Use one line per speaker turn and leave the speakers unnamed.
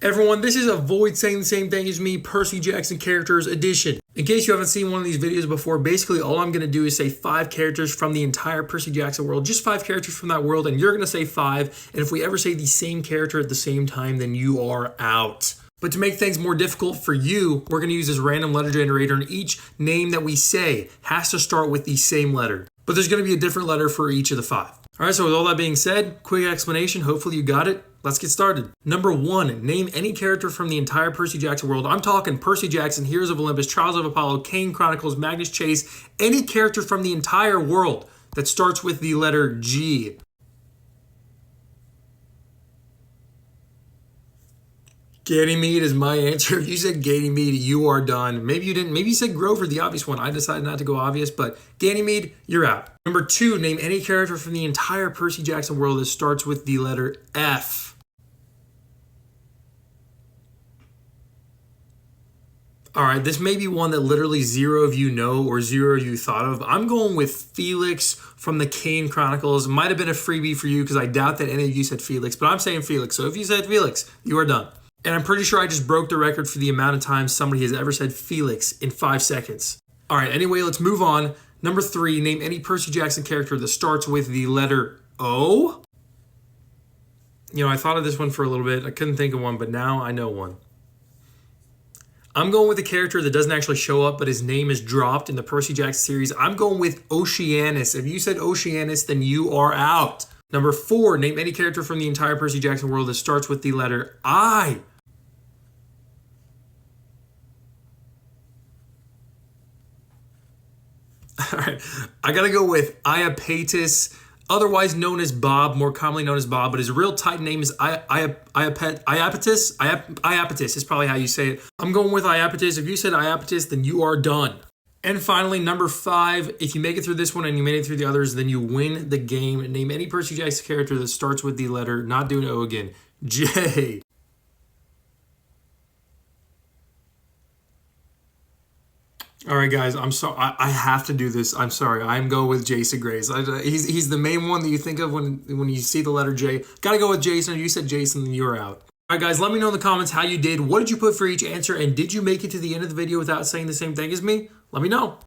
Everyone, this is Avoid Saying the Same Thing as Me, Percy Jackson Characters Edition. In case you haven't seen one of these videos before, basically all I'm going to do is say 5 characters from the entire Percy Jackson world, just 5 characters from that world, and you're going to say 5, and if we ever say the same character at the same time, then you are out. But to make things more difficult for you, we're going to use this random letter generator, and each name that we say has to start with the same letter. But there's going to be a different letter for each of the 5. All right, so with all that being said, quick explanation, hopefully you got it. Let's get started. Number 1, name any character from the entire Percy Jackson world. I'm talking Percy Jackson, Heroes of Olympus, Trials of Apollo, Kane Chronicles, Magnus Chase, any character from the entire world that starts with the letter G. Ganymede is my answer. If you said Ganymede, you are done. Maybe you didn't. Maybe you said Grover, the obvious one. I decided not to go obvious, but Ganymede, you're out. Number 2, name any character from the entire Percy Jackson world that starts with the letter F. All right, this may be one that literally 0 of you know or 0 of you thought of. I'm going with Felix from the Kane Chronicles. Might have been a freebie for you because I doubt that any of you said Felix, but I'm saying Felix. So if you said Felix, you are done. And I'm pretty sure I just broke the record for the amount of times somebody has ever said Felix in 5 seconds. All right, anyway, let's move on. Number 3, name any Percy Jackson character that starts with the letter O. You know, I thought of this one for a little bit. I couldn't think of one, but now I know one. I'm going with a character that doesn't actually show up, but his name is dropped in the Percy Jackson series. I'm going with Oceanus. If you said Oceanus, then you are out. Number 4, name any character from the entire Percy Jackson world that starts with the letter I. All right, I gotta go with Iapetus, otherwise known as Bob, more commonly known as Bob, but his real Titan name is Iapetus. Iapetus is probably how you say it. I'm going with Iapetus. If you said Iapetus, then you are done. And finally, number 5, if you make it through this one and you made it through the others, then you win the game. Name any Percy Jackson character that starts with the letter, not doing O again, J. All right, guys, I'm sorry. I have to do this. I'm sorry. I'm going with Jason Grace. He's the main one that you think of when you see the letter J. Got to go with Jason. If you said Jason, then you're out. All right, guys, let me know in the comments how you did. What did you put for each answer? And did you make it to the end of the video without saying the same thing as me? Let me know.